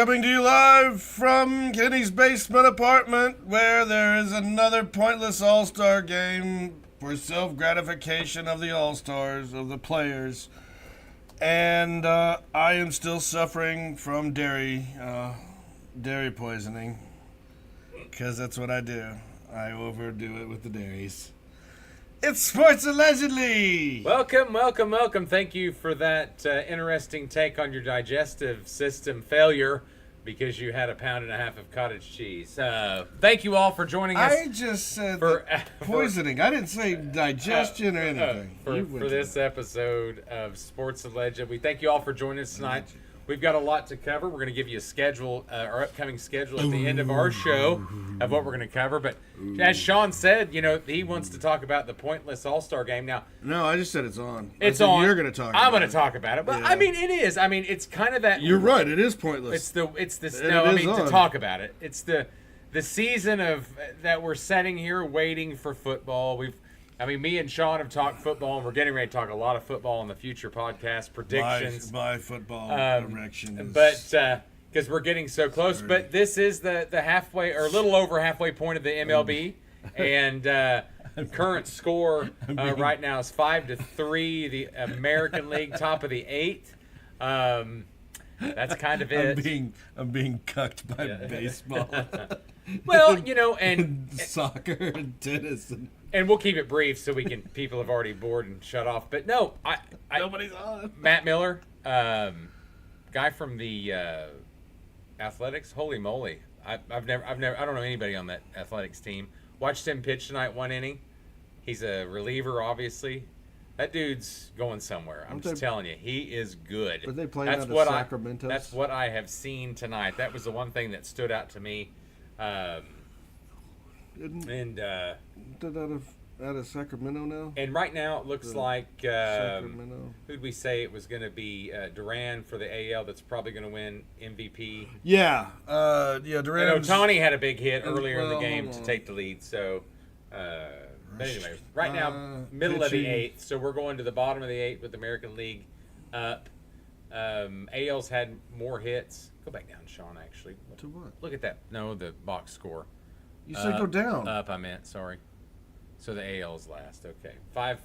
Coming to you live from Kenny's basement apartment, where there is another pointless All-Star game for self-gratification of the All-Stars, of the players. And I am still suffering from dairy poisoning, because that's what I do. I overdo it with the dairies. It's Sports Allegedly! Welcome. Thank you for that interesting take on your digestive system failure because you had a pound and a half of cottage cheese. Thank you all for joining us. I just said poisoning. I didn't say digestion or anything. For this episode of Sports Alleged, we thank you all for joining us tonight. We've got a lot to cover. We're going to give you a schedule, our upcoming schedule at the end of our show of what we're going to cover. But as Sean said, he wants to talk about the pointless All-Star game. Now, no, I just said it's on. It's on. You're going to talk about it. I'm going to talk about it. But, yeah. I mean, it is. I mean, it's kind of that. You're right. It is pointless. To talk about it. It's the season of that we're setting here waiting for football. Me and Sean have talked football, and we're getting ready to talk a lot of football in the future podcast predictions. My football directions. But because we're getting so close. But this is the halfway, or a little over halfway point of the MLB. And current score right now is 5-3. The American League, top of the 8th. That's kind of it. I'm being cucked by baseball. Well, and soccer and tennis and we'll keep it brief so people have already bored and shut off. But no, nobody's on. Matt Miller, guy from the Athletics. Holy moly! I don't know anybody on that Athletics team. Watched him pitch tonight, 1 inning. He's a reliever, obviously. That dude's going somewhere. I'm just telling you, he is good. But they playing out of Sacramento. That's what I have seen tonight. That was the one thing that stood out to me. Out of Sacramento now? And right now it looks like who'd we say it was going to be? Duran for the AL. That's probably going to win MVP. Yeah, Duran. And Ohtani had a big hit earlier in the game to take the lead. So, but anyway, right now middle of the 8th. So we're going to the bottom of the 8th with the American League up. AL's had more hits. Go back down, Sean. Actually, to what? Look at that. No, the box score. You said go down. Up, I meant. Sorry. So the AL's last. Okay, five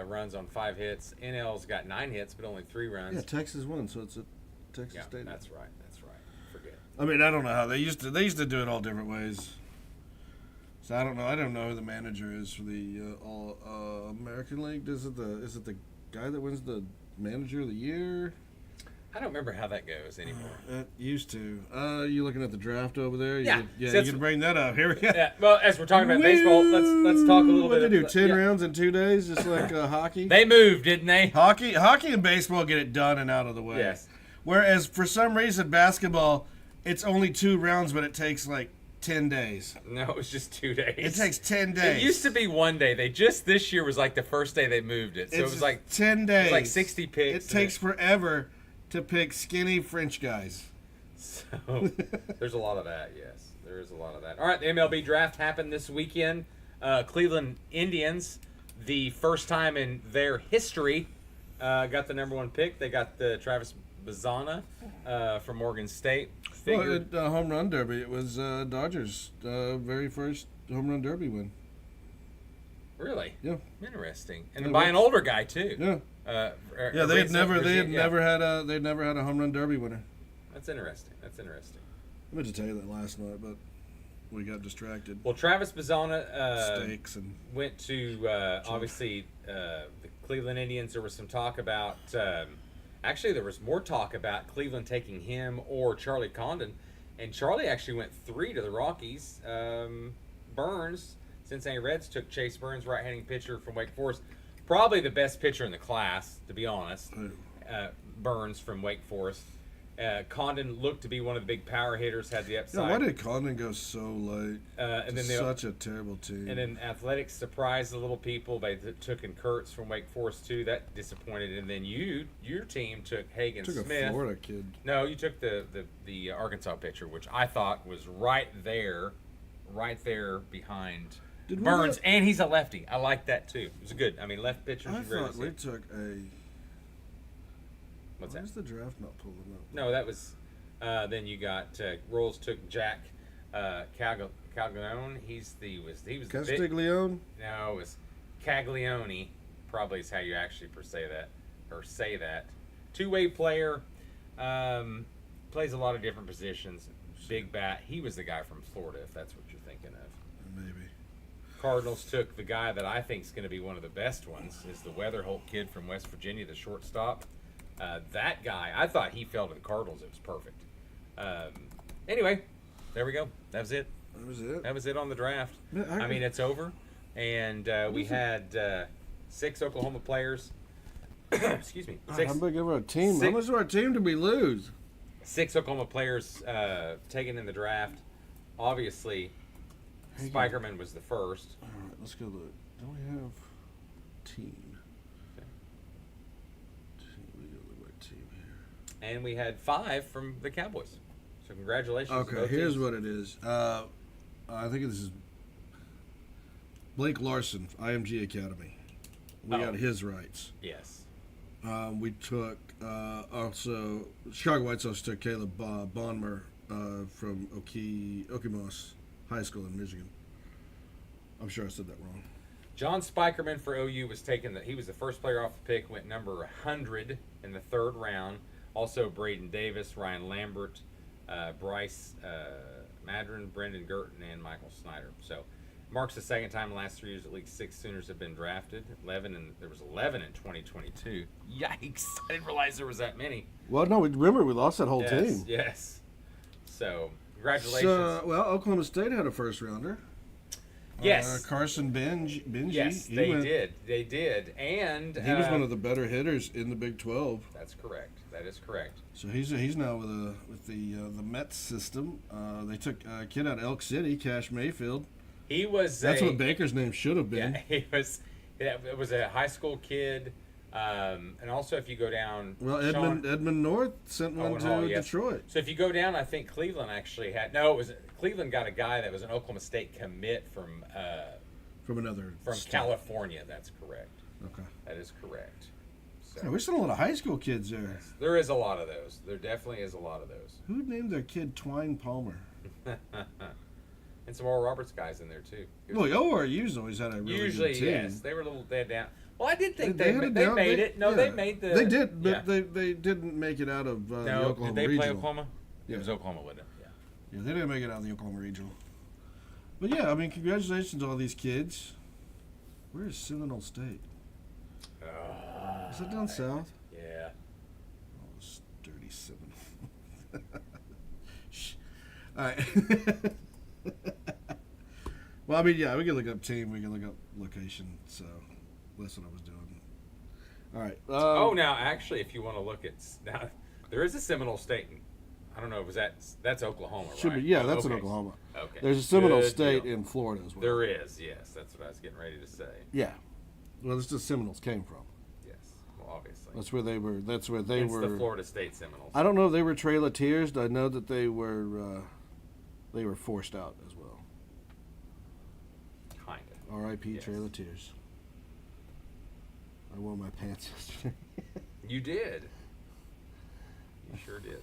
runs on 5 hits. NL's got 9 hits, but only 3 runs. Yeah, Texas won, so it's a Texas Stadium. That's right. Forget. I mean, I don't know how they used to do it all different ways. So I don't know. I don't know who the manager is for the All American League. Is it the guy that wins the Manager of the Year? I don't remember how that goes anymore. It used to. You looking at the draft over there? Yeah. You can bring that up. Here we go. Yeah. Well, as we're talking about baseball, let's talk a little bit. What they do? 10 rounds in 2 days, just like hockey. They moved, didn't they? Hockey and baseball get it done and out of the way. Yes. Whereas for some reason basketball, it's only 2 rounds, but it takes like 10 days. No, it was just 2 days. It takes 10 days. It used to be 1 day. This year was like the first day they moved it. So it was like 10 days. It was like 60 picks. It takes forever to pick skinny French guys. So there's a lot of that, yes. There is a lot of that. All right, the MLB draft happened this weekend. Cleveland Indians, the first time in their history, got the number 1 pick. They got the Travis Bazzana from Morgan State. Well, at home run derby, it was Dodgers' very first home run derby win. Really? Yeah. Interesting. And by an older guy too. Yeah. They'd never had a home run derby winner. That's interesting. I meant to tell you that last night, but we got distracted. Well, Travis Bazzana steaks and went to obviously the Cleveland Indians. There was some talk about. Actually, there was more talk about Cleveland taking him or Charlie Condon, and Charlie actually went 3 to the Rockies. Burns, Cincinnati Reds took Chase Burns, right-handed pitcher from Wake Forest. Probably the best pitcher in the class, to be honest. Burns from Wake Forest. Condon looked to be one of the big power hitters, had the upside. Yeah, why did Condon go so late? And then such a terrible team. And then Athletics surprised the little people. They took in Kurtz from Wake Forest, too. That disappointed. And then your team took Hagen Smith. Took a Florida kid. No, you took the Arkansas pitcher, which I thought was right there behind Burns. And he's a lefty. I like that, too. It was good. I mean, left pitchers. I thought we took a... What's Why that? is the draft not pulling up? No, that was Then you got Royals took Jack Caglione. He was the Castiglione? No, it was Caglione. Probably is how you actually say that. Two-way player. Plays a lot of different positions. Big bat. He was the guy from Florida, if that's what you're thinking of. Maybe. Cardinals took the guy that I think is going to be one of the best ones, is the Weatherholt kid from West Virginia, the shortstop. That guy, I thought he fell to the Cardinals. It was perfect. Anyway, there we go. That was it. That was it on the draft. I mean, it's over. And we had 6 Oklahoma players. Excuse me. How big of our team? How much of our team did we lose? 6 Oklahoma players taken in the draft. Obviously, Spikerman was the first. All right, let's go look. Don't we have team? Okay. We got the right team here. And we had 5 from the Cowboys. So congratulations. Okay, here's what it is. I think this is Blake Larson, IMG Academy. We got his rights. Yes. We took also Chicago White Sox took Caleb Bonmer from Okemos High School in Michigan. I'm sure I said that wrong. John Spikerman for OU was taken. He was the first player off the pick. Went number 100 in the 3rd round. Also Braden Davis, Ryan Lambert, Bryce Madron, Brendan Girton, and Michael Snyder. So marks the second time in the last 3 years at least 6 Sooners have been drafted. There was 11 in 2022. Yikes! I didn't realize there was that many. Well, no, remember we lost that whole team. Yes. So congratulations. So, Oklahoma State had a first rounder. Yes. Carson Benji. Yes, they did. And he was one of the better hitters in the Big 12. That's correct. That is correct. So he's now with the Mets system. They took a kid out of Elk City, Cash Mayfield. He was. That's what Baker's name should have been. Yeah, he was. It was a high school kid, and also if you go down. Well, Edmund North sent one to Detroit. So if you go down, I think Cleveland actually had. No, it was Cleveland got a guy that was an Oklahoma State commit from state. California. That's correct. Okay. That is correct. So, yeah, we sent a lot of high school kids there. Yes, there is a lot of those. There definitely is a lot of those. Who named their kid Twine Palmer? And some Oral Roberts guys in there too. Well, ORU's always had a really good team. Yes, they were a little dead down. Well, I did think they made it. No, they made the. They did, but they didn't make it out of the Oklahoma Did they Regional. play Oklahoma? Yeah. It was Oklahoma with it. Yeah. Yeah, they didn't make it out of the Oklahoma Regional. But yeah, I mean, congratulations to all these kids. Where is Seminole State? Is that down south? Yeah. Oh, it's 37. All right. Well, I mean, yeah, we can look up team, we can look up location, so that's what I was doing. All right. Now actually, if you want to look at now, there is a Seminole State. I don't know if that's Oklahoma, should right? be, yeah, that's in Oklahoma. Okay. There's a Seminole State in Florida as well. There is, yes. That's what I was getting ready to say. Yeah. Well, that's just Seminoles came from. Yes. Well, obviously. That's where they were. It's the Florida State Seminoles. I don't know if they were Trailatiers. I know that they were forced out as well. Kinda. R.I.P. Yes. Trailatiers. I wore my pants yesterday. You did. You sure did.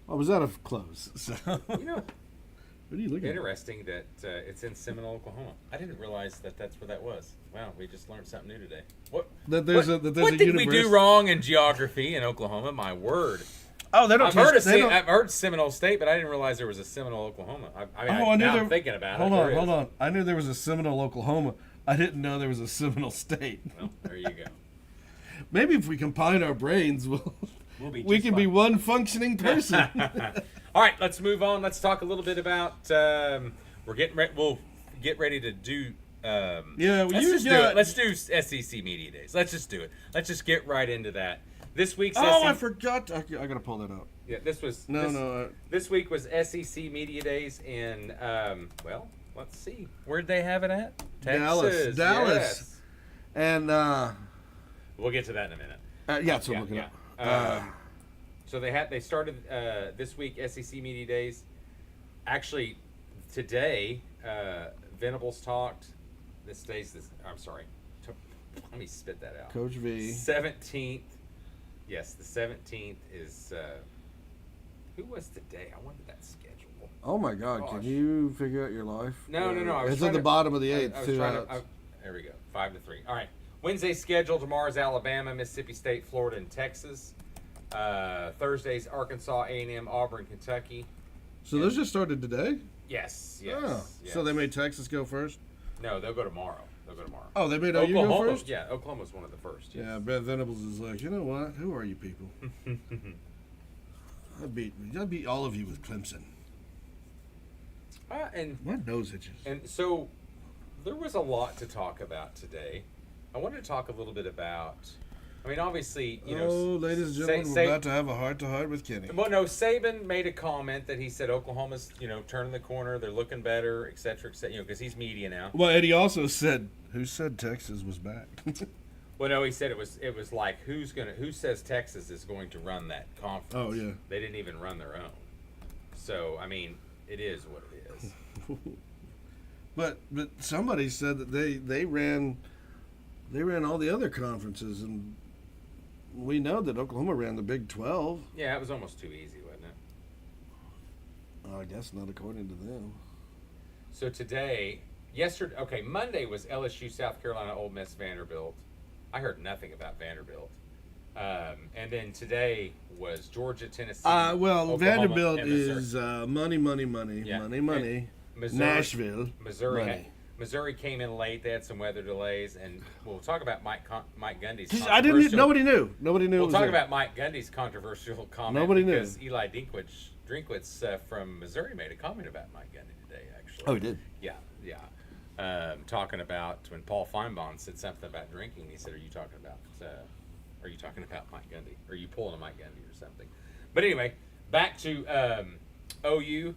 I was out of clothes, so. You know, what are you looking interesting that it's in Seminole, Oklahoma. I didn't realize that's where that was. Wow, we just learned something new today. What did we do wrong in geography in Oklahoma? My word. Oh, they don't. I've heard Seminole State, but I didn't realize there was a Seminole, Oklahoma. I'm thinking about it. Hold on. I knew there was a Seminole, Oklahoma. I didn't know there was a Seminole State. Well, there you go. Maybe if we combine our brains, we can be one functioning person. All right, let's move on. Let's talk a little bit about. We'll get ready to do. Let's do SEC Media Days. Let's just do it. Let's just get right into that. This week's. I forgot. I gotta pull that out. Yeah, this was. This week was SEC Media Days in. Let's see. Where'd they have it at? Texas. Dallas. Yes. And we'll get to that in a minute. Yeah, look it up. So they started this week SEC Media Days. Actually, today Venables talked. I'm sorry. Let me spit that out. Coach V. 17th. Yes, the 17th is Who was today? I wanted that schedule. Oh my God! Gosh. Can you figure out your life? No. I was It's trying at the to- bottom of the I eighth. was 2 trying outs. there we go. 5-3. All right. Wednesday's schedule tomorrow's Alabama, Mississippi State, Florida, and Texas. Thursday's Arkansas, A&M, Auburn, Kentucky. So those just started today. Yes. Oh, yes. so they made Texas go first. No, they'll go tomorrow. Oh, they made OU go first. Yeah, Oklahoma's one of the first. Yes. Yeah, Brett Venables is like, you know what? Who are you people? I beat all of you with Clemson. And My nose itches. And so there was a lot to talk about today. I wanted to talk a little bit about, I mean, obviously, ladies and gentlemen, we're about to have a heart-to-heart with Kenny. Well, no, Saban made a comment that he said Oklahoma's, turning the corner, they're looking better, et cetera, because he's media now. Well, Eddie also said, who said Texas was back? Well, no, he said it was like who says Texas is going to run that conference? Oh, yeah. They didn't even run their own. So, I mean, it is what it is. But somebody said that they ran all the other conferences, and we know that Oklahoma ran the Big 12. Yeah, it was almost too easy, wasn't it? I guess not according to them. So Monday was LSU, South Carolina, Ole Miss, Vanderbilt. I heard nothing about Vanderbilt. And then today was Georgia, Tennessee. Oklahoma, Vanderbilt and Missouri. is money, Yeah. money. Missouri, Nashville, Missouri. Missouri came in late. They had some weather delays, and we'll talk about Mike Gundy's. Nobody knew. Nobody knew. We'll talk about Mike Gundy's controversial comment. Nobody knew because Eli Drinkwitz from Missouri made a comment about Mike Gundy today. Actually. Oh, he did. Yeah. Talking about when Paul Feinbaum said something about drinking, he said, "Are you talking about Mike Gundy? Are you pulling a Mike Gundy or something?" But anyway, back to OU.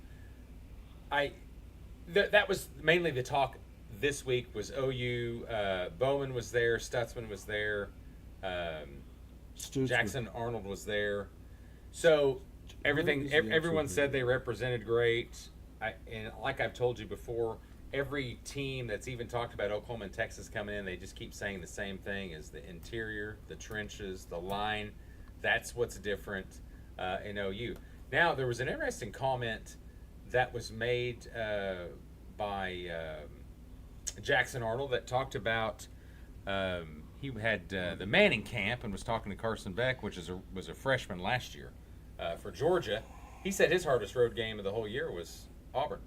That was mainly the talk this week was OU. Bowman was there. Stutzman was there. Jackson Arnold was there. So everyone said they represented great. And like I've told you before, every team that's even talked about Oklahoma and Texas coming in, they just keep saying the same thing: is the interior, the trenches, the line. That's what's different in OU. Now, there was an interesting comment that was made by Jackson Arnold that talked about he had the Manning camp and was talking to Carson Beck, which was a freshman last year for Georgia. He said his hardest road game of the whole year was Auburn.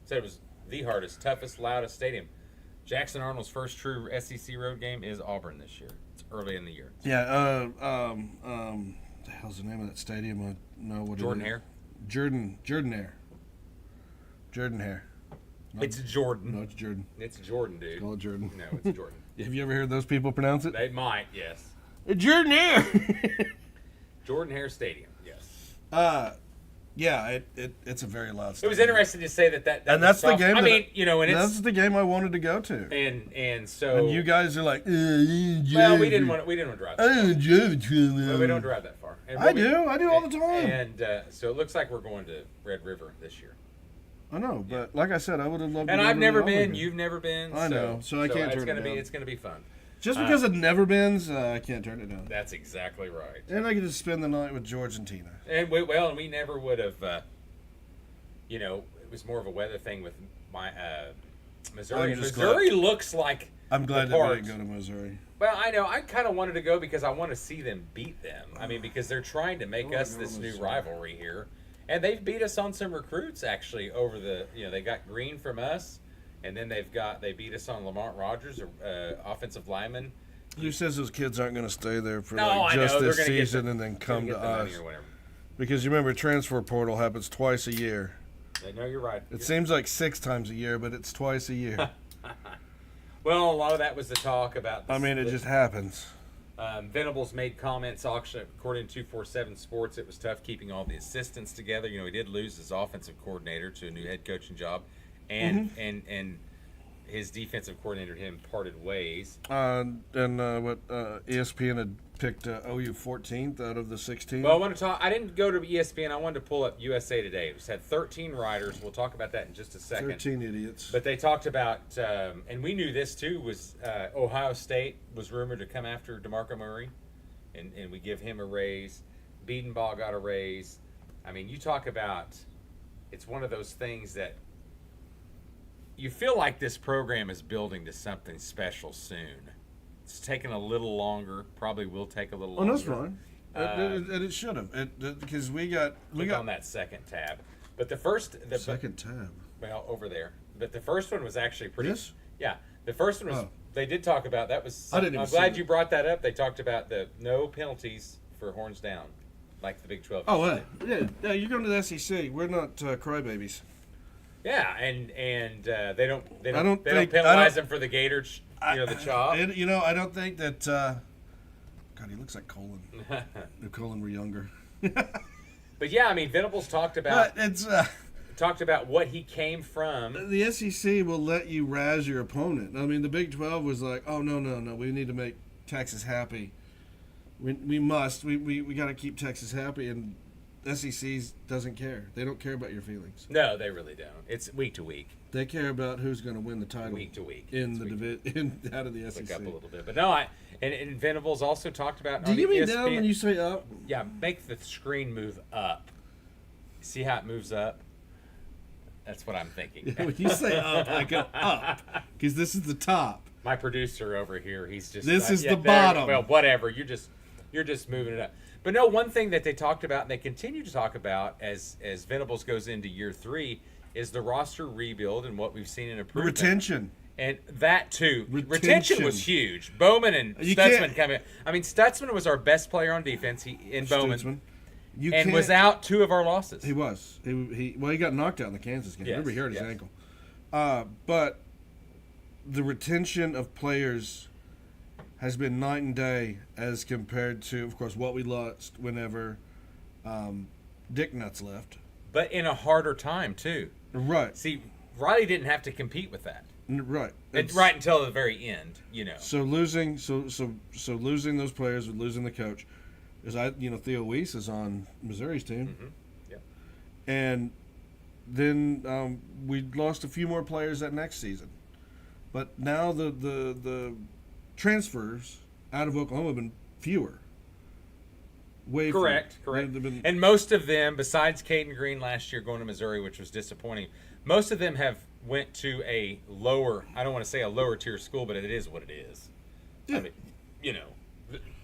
Said it was the hardest, toughest, loudest stadium. Jackson Arnold's first true SEC road game is Auburn this year. It's early in the year. Yeah. The hell's the name of that stadium? I know what Jordan it is. Hare. Jordan Hare. It's Jordan. No, it's Jordan. It's Jordan, dude. Call it Jordan. No, it's Jordan. Have you ever heard those people pronounce it? They might, yes. Jordan Hare. Jordan Hare Stadium, yes. Yeah, it's a very loud It stadium. was interesting to say that and that's the game. I mean, and that's the game I wanted to go to. And so. And you guys are like, well, we didn't want to drive. I don't drive it. Well, we don't drive that far. I do all the time. And so it looks like we're going to Red River this year. I know, but like I said, I would have loved to. And go I've to never the been. Auburn. You've never been. I know, so I can't turn it down. It's gonna be fun. Just because I've never been, I can't turn it down. That's exactly right. And I get to spend the night with George and Tina. And we never would have. It was more of a weather thing with my Missouri. Missouri looks like. I'm glad that we didn't go to Missouri. Well, I know. I kind of wanted to go because I want to see them beat them. I mean, because they're trying to make us this new rivalry here. And they've beat us on some recruits, actually, over the, they got Green from us, and then they beat us on Lamont Rogers, offensive lineman. Who says those kids aren't going to stay there for just this season and then come to us? Because you remember, transfer portal happens twice a year. No, you're right. It seems like 6 times a year, but it's twice a year. Well, a lot of that was the talk about. It just happens. Venables made comments, according to 247 Sports, it was tough keeping all the assistants together. He did lose his offensive coordinator to a new head coaching job, and his defensive coordinator and him parted ways. ESPN had picked OU 14th out of the 16. Well, I didn't go to ESPN. I wanted to pull up USA Today. It had 13 writers. We'll talk about that in just a second. 13 idiots. But they talked about, and we knew this too, was Ohio State was rumored to come after DeMarco Murray, and we give him a raise. Biedenbaugh got a raise. I mean, you talk about, it's one of those things that you feel like this program is building to something special soon. It's taking a little longer. Probably will take a little longer. Oh, that's fine. And it should have. Because we got on that second tab. But the second tab. Well, over there. But the first one was actually pretty. This? Yeah, the first one was. They did talk about that. Was I didn't even I'm see glad it. you brought that up. They talked about the no penalties for horns down, like the Big 12. Oh, yeah. You're going to the SEC. We're not crybabies. Yeah, and they don't penalize them for the gator, the chop. I don't think that. God, he looks like Colin. If Colin were younger. But yeah, I mean, Venables talked about what he came from. The SEC will let you razz your opponent. I mean, the Big 12 was like, oh no, we need to make Texas happy. We must. We got to keep Texas happy, and SEC doesn't care. They don't care about your feelings. No, they really don't. It's week to week. They care about who's going to win the title week to week in the out of the SEC. Look up a little bit, but no, and Venables also talked about. Do you mean ESPN, down when you say up? Yeah, make the screen move up. See how it moves up? That's what I'm thinking. Yeah, when you say up, I go up because this is the top. My producer over here, he's just. This is the bottom. Well, whatever. You're just moving it up. But no, one thing that they talked about and they continue to talk about as Venables goes into year 3 is the roster rebuild and what we've seen in improvement. Retention. And that too. Retention was huge. Bowman and Stutzman come in. I mean, Stutzman was our best player on defense. Bowman. And was out 2 of our losses. He was. He got knocked out in the Kansas game. Yes, Remember, he hurt his ankle. But the retention of players has been night and day as compared to, of course, what we lost whenever Dick Nuts left. But in a harder time, too. Right. See, Riley didn't have to compete with that. Right. Right until the very end, So losing those players, losing the coach, because Theo Weiss is on Missouri's team. Mm-hmm. Yeah. And then we lost a few more players that next season. But now the transfers out of Oklahoma have been fewer. Way correct. And most of them, besides Caden Green last year going to Missouri, which was disappointing, most of them have went to a lower, I don't want to say a lower tier school, but it is what it is. Yeah. I mean,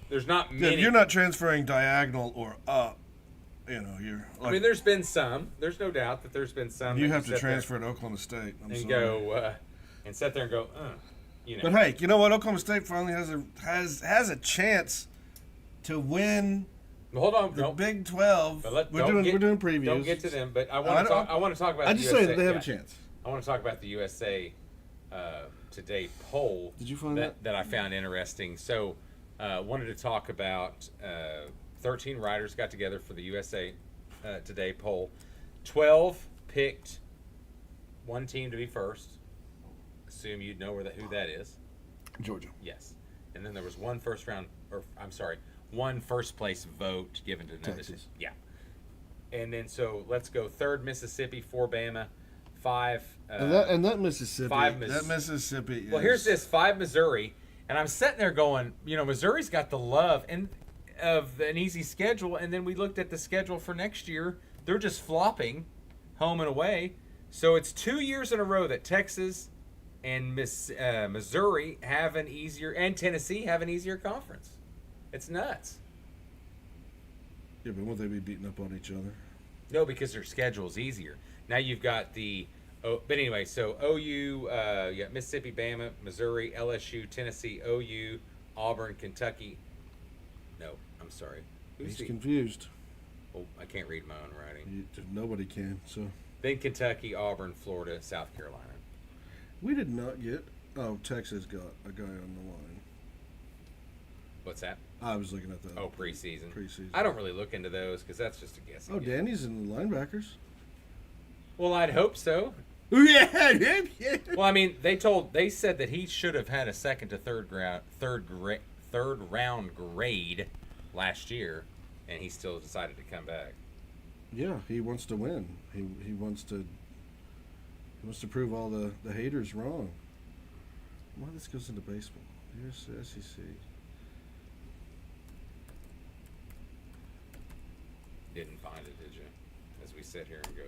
there's not many. Yeah, you're not transferring diagonal or up. You're like, I mean, there's been some. There's no doubt that there's been some. You have to transfer to Oklahoma State. Go and sit there and go, But hey, you know what? Oklahoma State finally has a chance to win. Well, hold on, the Big 12. We're doing previews. Don't get to them, but I want to talk about. I just say that they have a chance. I want to talk about the USA Today poll. Did you find that I found interesting? So, wanted to talk about 13 writers got together for the USA Today poll. 12 picked one team to be first. Assume you'd know who that is. Georgia. Yes, and then there was one first place vote given to Texas. Yeah, and then so let's go 3rd Mississippi, 4 Bama, 5. And that Mississippi. 5 that Mississippi. Well, here's this 5 Missouri, and I'm sitting there going, Missouri's got the love and of an easy schedule, and then we looked at the schedule for next year. They're just flopping, home and away. So it's 2 years in a row that Texas and Missouri have an easier, and Tennessee have an easier conference. It's nuts. Yeah, but won't they be beating up on each other? No, because their schedule is easier. Now you've got but anyway, so OU, you got Mississippi, Bama, Missouri, LSU, Tennessee, OU, Auburn, Kentucky. No, I'm sorry. He's confused. Oh, I can't read my own writing. Nobody can, so. Then Kentucky, Auburn, Florida, South Carolina. We did not get. Oh, Texas got a guy on the line. What's that? I was looking at the. Preseason. Preseason. I don't really look into those because that's just a guessing. Oh, Danny's in the linebackers. Well, I'd hope so. Yeah. Well, I mean, they said that he should have had a second to third round grade last year, and he still decided to come back. Yeah, he wants to win. He wants to prove all the haters wrong. Why this goes into baseball? Here's the SEC. Didn't find it, did you? sit here and go.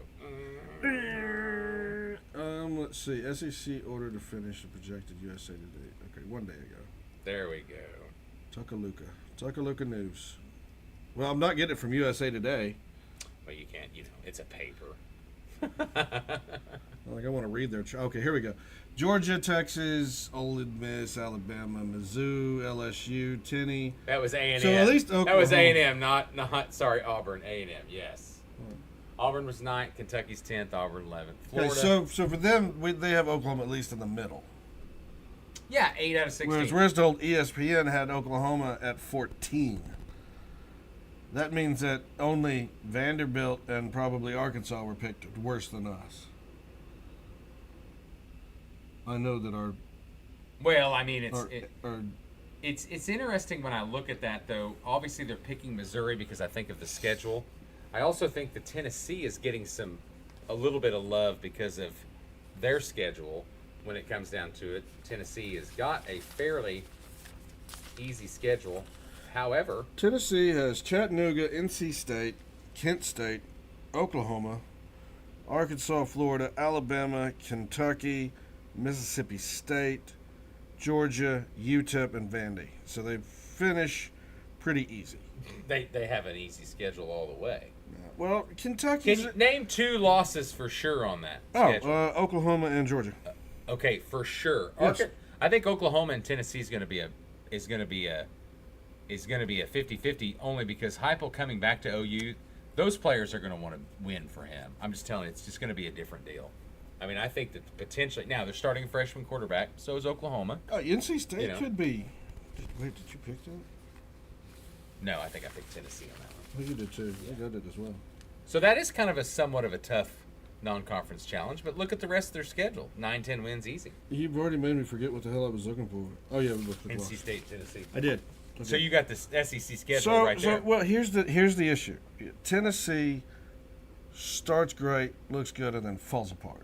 Let's see. SEC order to finish the projected USA Today. Okay, 1 day ago. There we go. Tuckalooka News. Well, I'm not getting it from USA Today. Well, you can't. It's a paper. Like I want to read their. Okay, here we go. Georgia, Texas, Ole Miss, Alabama, Mizzou, LSU, Tennessee. That was A&M. So at least that was A&M, not sorry, Auburn. A&M, yes. Hmm. Auburn was 9th, Kentucky's 10th, Auburn 11th. Florida. Okay, so for them, they have Oklahoma at least in the middle. Yeah, 8 out of 16. Whereas we're told ESPN had Oklahoma at 14. That means that only Vanderbilt and probably Arkansas were picked worse than us. I know that our... Well, I mean, it's it's interesting when I look at that, though. Obviously, they're picking Missouri because I think of the schedule. I also think that Tennessee is getting a little bit of love because of their schedule. When it comes down to it, Tennessee has got a fairly easy schedule. However, Tennessee has Chattanooga, NC State, Kent State, Oklahoma, Arkansas, Florida, Alabama, Kentucky, Mississippi State, Georgia, UTEP, and Vandy. So they finish pretty easy. they have an easy schedule all the way. Well, Kentucky. Can you name 2 losses for sure on that schedule? Oklahoma and Georgia. Okay, for sure. Yes. I think Oklahoma and Tennessee is going to be a 50-50 only because Heupel coming back to OU, those players are going to want to win for him. I'm just telling you, it's just going to be a different deal. I mean, I think that potentially now they're starting a freshman quarterback. So is Oklahoma. NC State could be. Did you pick that? No, I think I picked Tennessee on that one. I think you did too. I got it as well. So that is kind of somewhat of a tough non-conference challenge, but look at the rest of their schedule. 9-10 wins easy. You've already made me forget what the hell I was looking for. Oh yeah, NC State, Tennessee. I did. So you got this SEC schedule right there. Well, here's the issue. Tennessee starts great, looks good, and then falls apart.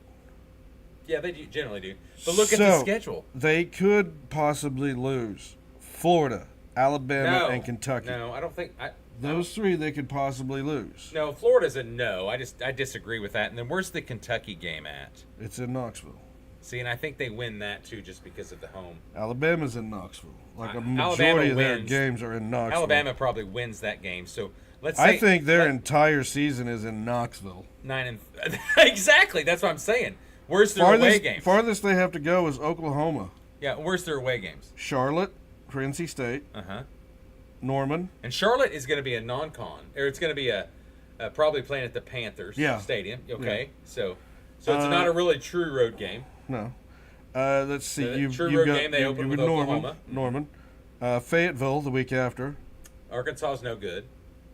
Yeah, they generally do. But look at the schedule. They could possibly lose Florida, Alabama, and Kentucky. No, I don't think. Those 3 they could possibly lose. No, Florida's a no. I disagree with that. And then where's the Kentucky game at? It's in Knoxville. See, and I think they win that too just because of the home. Alabama's in Knoxville. Like a majority of their games are in Knoxville. Alabama probably wins that game. So let's say I think their entire season is in Knoxville. 9 and exactly. That's what I'm saying. Where's their away games? Farthest they have to go is Oklahoma. Yeah, where's their away games? Charlotte for NC State. Norman. And Charlotte is going to be a non-con, or it's going to be a probably playing at the Panthers Stadium. Okay, yeah. So it's not a really true road game. No. Let's see. You've got game they open with Oklahoma. Norman. Fayetteville the week after. Arkansas's no good.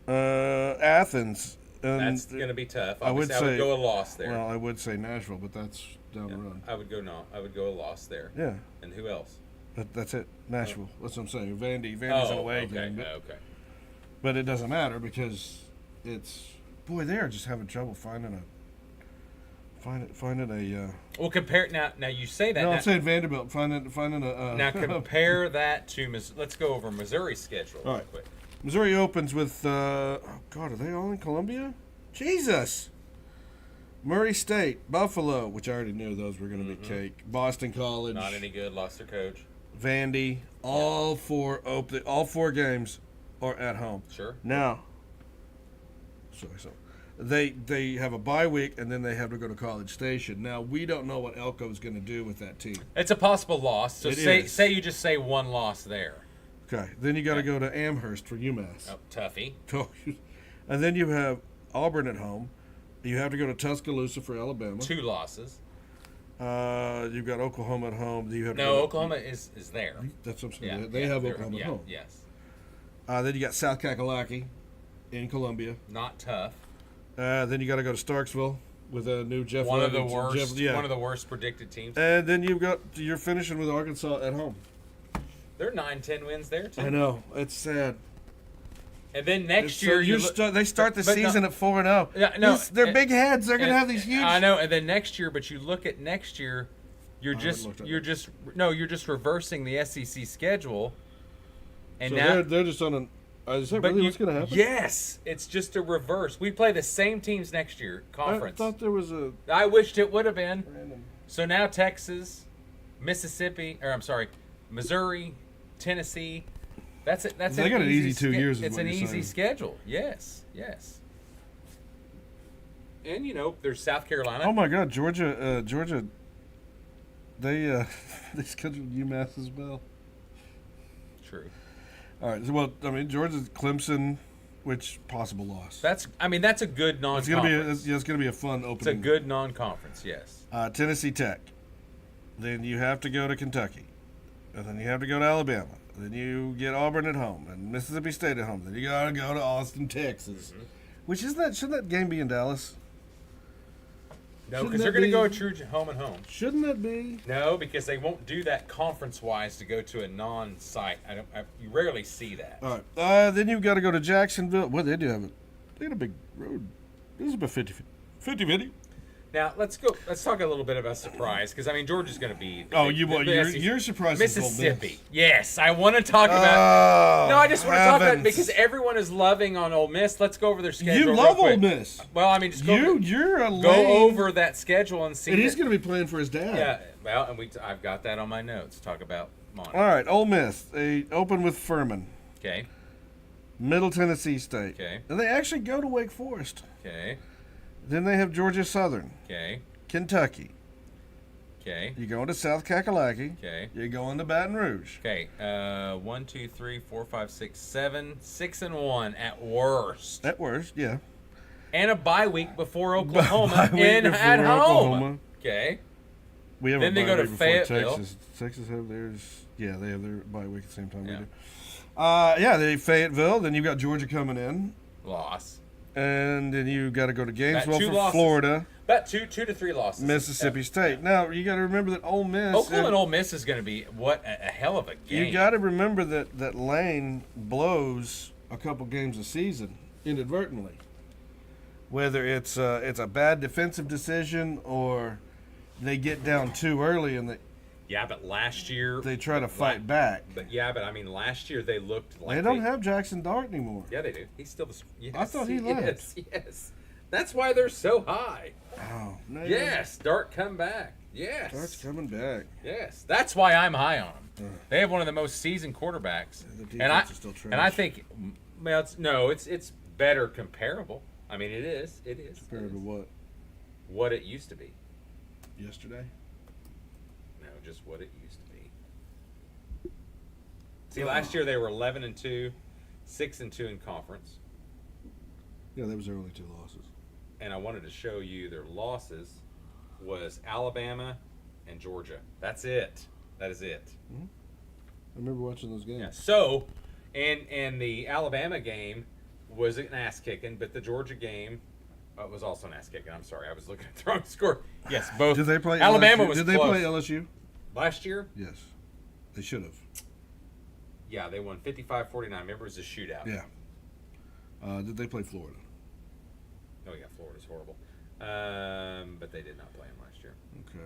Athens. That's going to be tough. I would go a loss there. Well, I would say Nashville, but that's down the road. I would go a loss there. Yeah. And who else? That's it. Nashville. That's what I'm saying. Vandy's an away game. But it doesn't matter because they are just having trouble finding a. Well, compare now. You say that. No, I'm saying Vanderbilt finding a. Now compare that to let's go over Missouri's schedule real quick. Missouri opens with are they all in Columbia? Jesus. Murray State, Buffalo, which I already knew those were going to be cake. Boston College, not any good. Lost their coach. Vandy, all 4 games are at home. Sure. Now, they have a bye week and then they have to go to College Station. Now we don't know what Elko's going to do with that team. It's a possible loss. So say you just say 1 loss there. Okay. Then you got to go to Amherst for UMass. Oh, toughie. And then you have Auburn at home. You have to go to Tuscaloosa for Alabama. 2 losses. You've got Oklahoma at home. Oklahoma is there. That's what I'm saying. They have Oklahoma at home. Yes. Then you got South Kakalaki in Columbia. Not tough. Then you got to go to Starksville with a new Jeff. One of the worst predicted teams. And then you're finishing with Arkansas at home. They're 9-10 wins there too. I know, it's sad. And then next year they start the season at 4-0. Yeah, no, they're big heads. They're gonna have these huge. I know. And then next year, but you look at next year, you're just reversing the SEC schedule. And so now they're just on Is that But really what's going to happen? Yes, it's just a reverse. We play the same teams next year, conference. I thought there was a I wished it would have been. random. So now Texas, Missouri, Tennessee. That's it. That's They got an easy 2 years. Is It's what an you're easy saying. schedule. Yes. And there's South Carolina. Oh my God, Georgia! They they scheduled UMass as well. True. All right. So, well, I mean, Georgia's Clemson, which possible loss. That's a good It's non-conference. gonna be a fun opening. It's a good non-conference. Yes. Tennessee Tech. Then you have to go to Kentucky, and then you have to go to Alabama. Then you get Auburn at home and Mississippi State at home. Then you gotta go to Austin, Texas. Mm-hmm. Which shouldn't that game be in Dallas? No, Shouldn't because they're that going to go a be- true home and home. Shouldn't that be? No, because they won't do that conference-wise to go to a non-site. You rarely see that. All right. Then you've got to go to Jacksonville. Well, they do have they got a big road. This is about 50-50. Now let's talk a little bit about surprise, because Georgia's going to be. You're surprised. Mississippi. Yes, I want to talk about. No, I just want to talk about it because everyone is loving on Ole Miss. Let's go over their schedule. You love real quick. Ole Miss. Well, just You're a go lame. over that schedule and see. And he's going to be playing for his dad. Yeah. Well, and I've got that on my notes. Talk about Monty. All right, Ole Miss. They open with Furman, Okay. Middle Tennessee State. Okay. And they actually go to Wake Forest. Okay. Then they have Georgia Southern, Okay. Kentucky. Okay. You're going to South Kakalaki. Okay. You're going to Baton Rouge. Okay. 1, 2, 3, 4, 5, 6, 7, 6-1 at worst, At worst, yeah. and a bye week before Oklahoma Bye week at before home. Oklahoma. Okay. We have Then a they bye go to week before Fayetteville. Texas. Texas have theirs. Yeah, they have their bye week at the same time Yeah. we do. They Fayetteville. Then you've got Georgia coming in. Loss. And then you got to go to Gainesville two for losses. Florida, About 2 to 3 losses. Mississippi Yeah. State. Now you got to remember that Ole Miss. Oklahoma and Ole Miss is going to be a hell of a game. You got to remember that Lane blows a couple games a season inadvertently. Whether it's a bad defensive decision or they get down too early and Yeah, but last year they try to fight back. But last year they looked like They don't have Jackson Dart anymore. Yeah, they do. He's still the. Yes, I thought he left. Yes. That's why they're so high. Oh, no. Yes, Dart come back. Yes. Dart's coming back. Yes, that's why I'm high on them. They have one of the most seasoned quarterbacks, The defense and I is still trash. and I think, well, it's better comparable. It is. Compared to what? What it used to be. Yesterday? No, just what it used to be. See, last year they were 11-2, 6-2 in conference, Yeah, that was their only two losses. and I wanted to show you their losses was Alabama and Georgia. That's it. That is it. I remember watching those games. Yeah. So, and the Alabama game was an ass kicking, but the Georgia game was also an ass kicking. I'm sorry, I was looking at the wrong score. Yes, both. Did they play Alabama LSU? was Did they close. play LSU? Last year? Yes. They should have. Yeah, they won 55-49. Remember, it was a shootout. Yeah. Did they play Florida? Oh yeah, Florida's horrible. But they did not play him last year.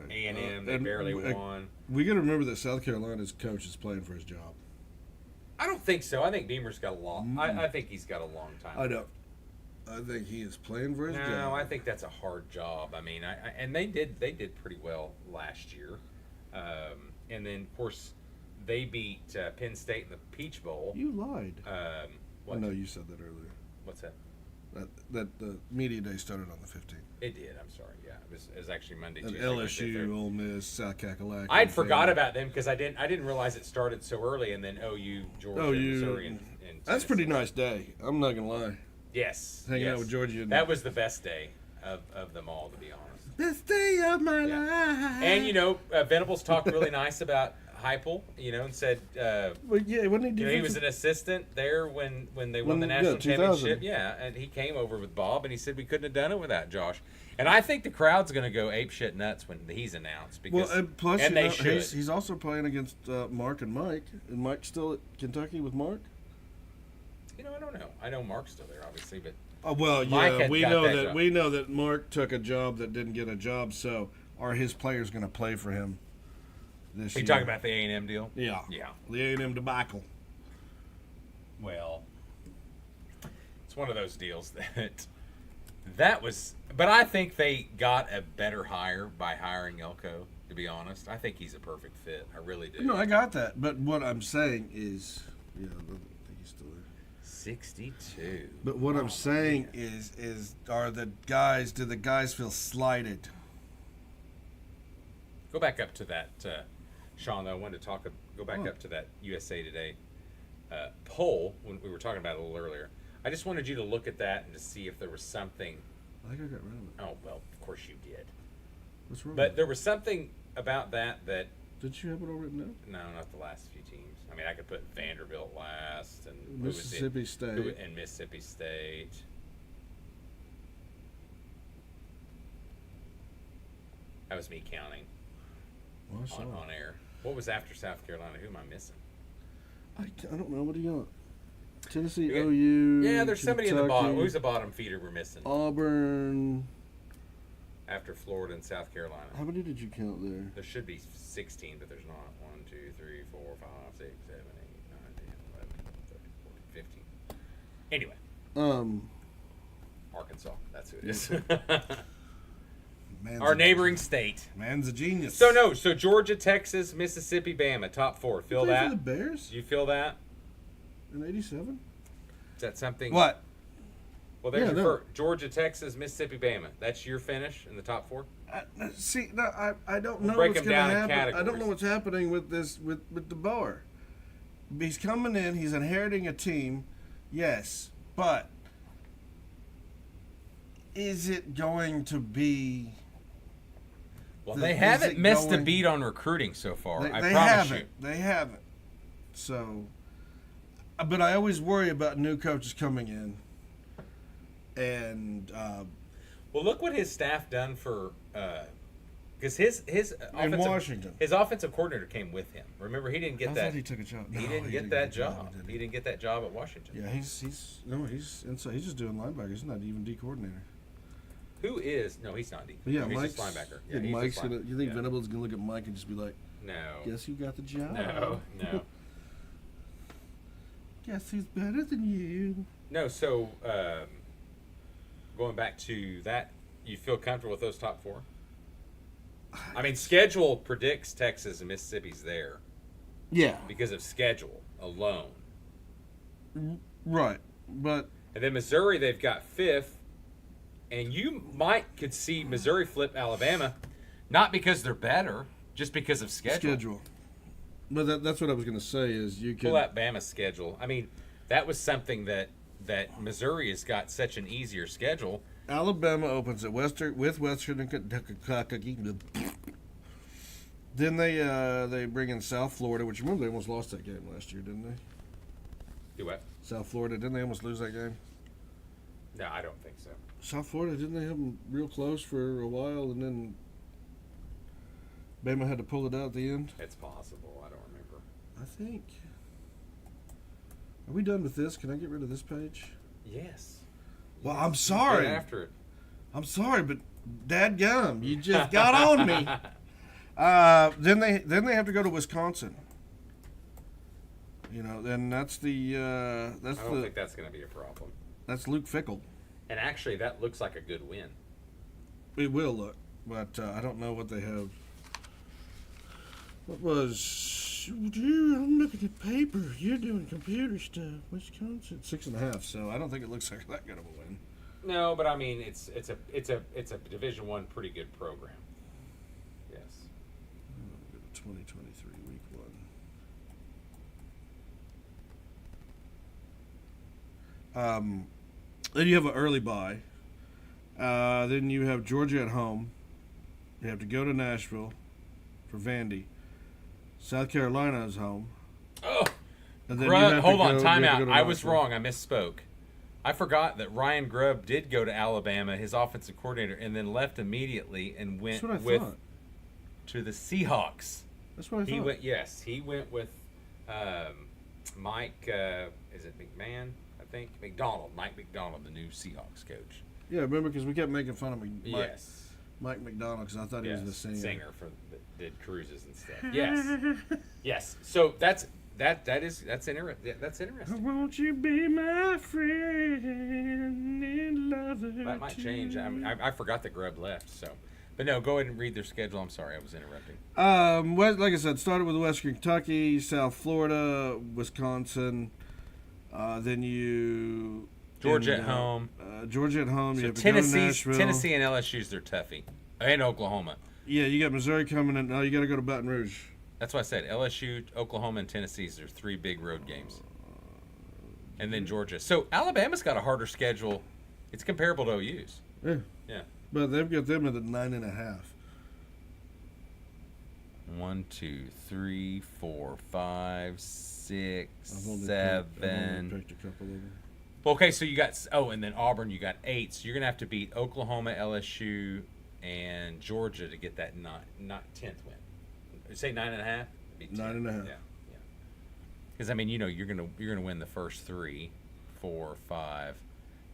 Okay. A&M, they barely won. We got to remember that South Carolina's coach is playing for his job. I don't think so. I think Beamer's got a long. I think he's got a long time. I don't. I think he is playing for his job. No, I think that's a hard job. And they did pretty well last year. And then of course they beat Penn State in the Peach Bowl. You lied. I know you said that earlier. What's that? That the media day started on the 15th. It did. I'm sorry. Yeah, it was actually Monday, And Tuesday, Wednesday, LSU, Thursday. Ole Miss, South Kakalaki. I'd forgot about them because I didn't realize it started so early, and then OU, Georgia, Missouri, and That's a pretty nice day. I'm not gonna lie. Yes, Hanging out with Georgia. That was the best day of them all, to be honest. Best day of my life. And Venables talked really nice about Heupel, and said, Well, yeah, wasn't he? he was an assistant there when they won the national 2000. championship. Yeah, and he came over with Bob, and he said we couldn't have done it without Josh. And I think the crowd's going to go apeshit nuts when he's announced because plus they should. He's also playing against Mark and Mike. And Mike's still at Kentucky with Mark. I don't know. I know Mark's still there, obviously, but Yeah, had we got know that that job. we know that Mark took a job that didn't get a job. So are his players going to play for him this are year? you talking about the A&M deal? Yeah. Yeah. The A&M debacle. Well, it's one of those deals that was. But I think they got a better hire by hiring Elko. To be honest, I think he's a perfect fit. I really do. No, I got that. But what I'm saying is, I think he's still there. 62. But what I'm saying is, do the guys feel slighted? Go back up to that, Sean. Though, I wanted to go back up to that USA Today poll when we were talking about it a little earlier. I just wanted you to look at that and to see if there was something. I think I got rid of it. Oh well, of course you did. What's wrong? But there was something about that. Did you have it all written down? No, not the last few teams. I mean, I could put Vanderbilt last and Mississippi State. And Mississippi State. That was me counting on air. What was after South Carolina? Who am I missing? I don't know. What do you got? Tennessee, got, OU. Yeah, there's somebody in the bottom. Kentucky, Who's the bottom feeder we're missing? Auburn. After Florida and South Carolina. How many did you count there? There should be 16, but there's not. 1, 2, 3, 4, 5, 6, 7, 8, 9, 10, 11, 12, 15. Anyway. Arkansas. That's who it is. Our neighboring state. Man's a genius. So Georgia, Texas, Mississippi, Bama, top 4. Feel that? For the Bears? You feel that? In '87? Is that something? What? Well, there's your first. Georgia, Texas, Mississippi, Bama. That's your finish in the top 4? See, no, I don't know break what's them going to down in happen. categories. I don't know what's happening with this with DeBoer. He's coming in. He's inheriting a team, yes, but is it going to be? Well, they haven't missed a beat on recruiting so far. I promise you. They haven't. So, but I always worry about new coaches coming in. And well, look what his staff done for because his in Washington, his offensive coordinator came with him. Remember, he didn't get that. I thought he took a job. He didn't get that job. He didn't get that job at Washington. Yeah, he's inside. He's just doing linebacker. He's not even D coordinator. Who is? No, he's not D. Yeah, no, he's Mike's just linebacker. Yeah, Mike's gonna. You think Venable's gonna look at Mike and just be like, "No, guess who got the job? No. Guess who's better than you?" No. So. Going back to that, you feel comfortable with those top 4? I mean, schedule predicts Texas and Mississippi's there. Yeah. Because of schedule alone. Right, but and then Missouri, they've got 5th, and you could see Missouri flip Alabama, not because they're better, just because of schedule. But that's what I was going to say is you could pull out Bama's schedule. I mean, that was something that Missouri has got such an easier schedule. Alabama opens at Western Kentucky. Then they bring in South Florida, which remember they almost lost that game last year, didn't they? Do what? South Florida, didn't they almost lose that game? No, I don't think so. South Florida, didn't they have them real close for a while, and then Bama had to pull it out at the end? It's possible. I don't remember. I think. Are we done with this? Can I get rid of this page? Yes. Well, I'm sorry. Get after it. I'm sorry, but dadgum, you just got on me. Then they have to go to Wisconsin. You know, then that's the I don't think that's going to be a problem. That's Luke Fickell. And actually, that looks like a good win. It will look, but I don't know what they have. What was? I'm looking at paper. You're doing computer stuff. Wisconsin 6.5. So I don't think it looks like that good of a win. No, but I mean, it's a Division I pretty good program. Yes. 2023 week 1. Then you have an early bye. Then you have Georgia at home. You have to go to Nashville for Vandy. South Carolina is home. Oh, and then hold on, time out. I was wrong. I misspoke. I forgot that Ryan Grubb did go to Alabama, his offensive coordinator, and then left immediately and went to the Seahawks. That's what I thought. He went with Mike. Is it McMahon? I think McDonald. Mike McDonald, the new Seahawks coach. Yeah, remember because we kept making fun of Mike McDonald because I thought he was the singer. Singer that did cruises and stuff. Yes, yes. So that's that's interesting. Won't you be my friend and lover? That might change. I forgot that Grubb left. So, but no, go ahead and read their schedule. I'm sorry, I was interrupting. Like I said, started with Western Kentucky, South Florida, Wisconsin. Then you Georgia at home. Georgia at home. So you have Tennessee, to go to Nashville. Tennessee and LSU's their toughie, and Oklahoma. Yeah, you got Missouri coming in. Oh, you got to go to Baton Rouge. That's why I said LSU, Oklahoma, and Tennessee's their 3 big road games, and then Georgia. So Alabama's got a harder schedule. It's comparable to OU's. Yeah, Yeah. but they've got them at 9.5. 1, 2, 3, 4, 5, 6, I've only 7. picked a couple of them. Okay, so you got and then Auburn, you got 8. So you're gonna have to beat Oklahoma, LSU, and Georgia to get that not 10th win. Say 9.5. 9.5. Yeah. Because I mean, you're gonna win the first 3, 4, 5,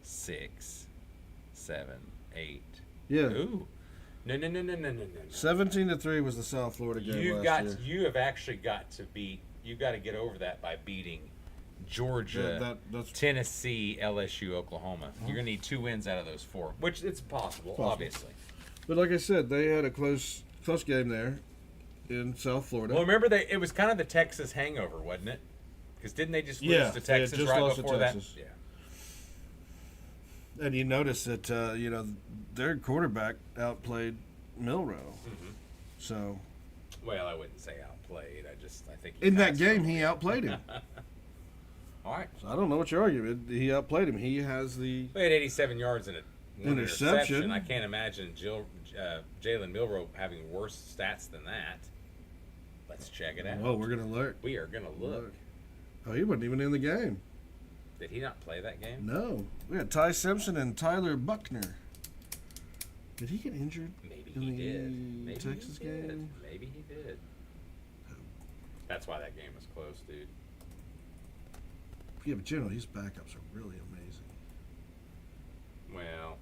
6, 7, 8. Yeah. Ooh. No. 17-3 was the South Florida game last year. You have actually got to beat. You got to get over that by beating Georgia, that's Tennessee, LSU, Oklahoma. You're gonna need 2 wins out of those 4, which it's possible. Obviously. But like I said, they had a close game there in South Florida. Well, remember it was kind of the Texas hangover, wasn't it? Because didn't they just lose to they had Texas just right lost to before Texas. that? Yeah. And you notice that their quarterback outplayed Milrow. Mm-hmm. So Well, I wouldn't say outplayed. I think in that game he outplayed him. All right. So I don't know what you're arguing. He outplayed him. He has the We had 87 yards and one interception. interception. I can't imagine Jalen Milrow having worse stats than that. Let's check it out. Oh, we're gonna look. We are gonna look. Oh, he wasn't even in the game. Did he not play that game? No, we had Ty Simpson and Tyler Buckner. Did he get injured? Maybe in he the did. Maybe Texas he did. game? Maybe he did. That's why that game was close, dude. Yeah, but generally his backups are really amazing. Well,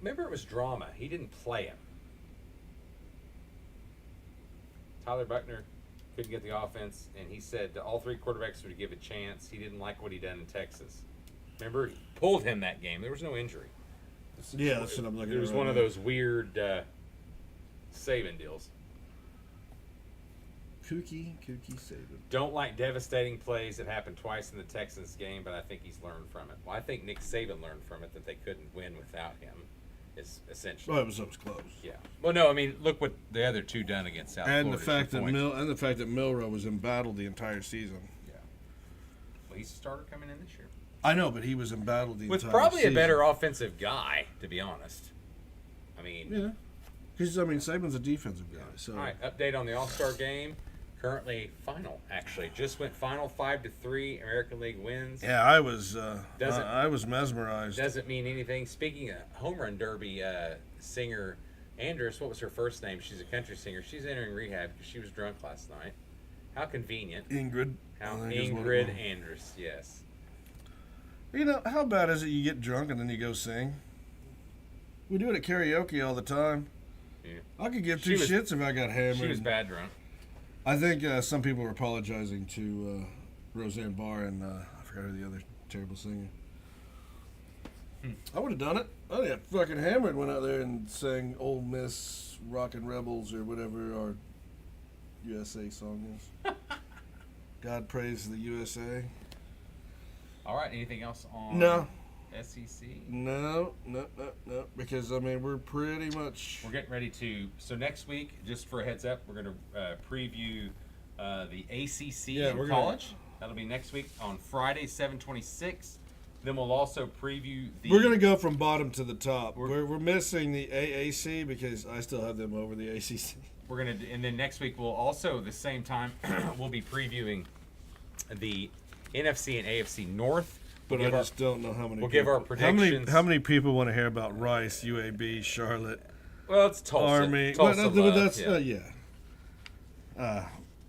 remember it was drama. He didn't play him. Tyler Buckner couldn't get the offense, and he said that all 3 quarterbacks were to give a chance. He didn't like what he done in Texas. Remember, he pulled him that game. There was no injury. Yeah, that's what I'm looking at. It was right one of now. those weird saving deals. Kooky saving. Don't like devastating plays that happened twice in the Texans game, but I think he's learned from it. Well, I think Nick Saban learned from it that they couldn't win without him. Is essentially. Well, it was close. Yeah. Well, no, I mean, look what the other 2 done against South And Florida. the fact that Milrow was embattled the entire season. Yeah. Well, he's a starter coming in this year. I know, but he was embattled the With entire probably season. a better offensive guy, to be honest. I mean. Yeah. Because Saban's a defensive guy. So. All right. Update on the All-Star game. Currently final, actually. Just went final 5-3. American League wins. Yeah, I was mesmerized. Doesn't mean anything. Speaking of home run derby singer, Andress, what was her first name? She's a country singer. She's entering rehab because she was drunk last night. How convenient. Ingrid. Ingrid Andress, yes. How bad is it you get drunk and then you go sing? We do it at karaoke all the time. Yeah. I could give 2 shits if I got hammered. She was bad drunk. I think some people were apologizing to Roseanne Barr and I forgot who the other terrible singer. I would have done it. I got fucking hammered, went out there and sang Ole Miss Rockin' Rebels or whatever our USA song is. God praise the USA. All right. Anything else on No. SEC? No. Because, we're pretty much... We're getting ready to... So next week, just for a heads up, we're going to preview the ACC in college. That'll be next week on Friday, 7/26. Then we'll also preview the... We're going to go from bottom to the top. We're missing the AAC because I still have them over the ACC. We're going to... And then next week, we'll also, the same time, we'll be previewing the NFC and AFC North. But I just don't know how many. We'll give our predictions. How many people want to hear about Rice, UAB, Charlotte, well, it's Tulsa. Army? Tulsa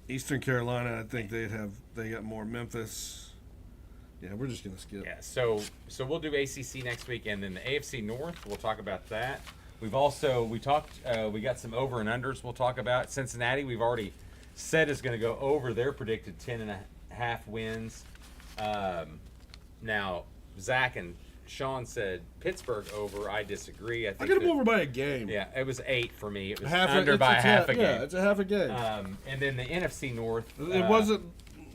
Eastern Carolina. I think they got more. Memphis. Yeah, we're just gonna skip. Yeah. So we'll do ACC next week, and then the AFC North. We'll talk about that. We talked. We got some over and unders. We'll talk about Cincinnati. We've already said is going to go over their predicted 10.5 wins. Now Zach and Sean said Pittsburgh over. I disagree. I got them over by a game. Yeah, it was 8 for me. It was half under by half a game. Yeah, it's a half a game. And then the NFC North. It wasn't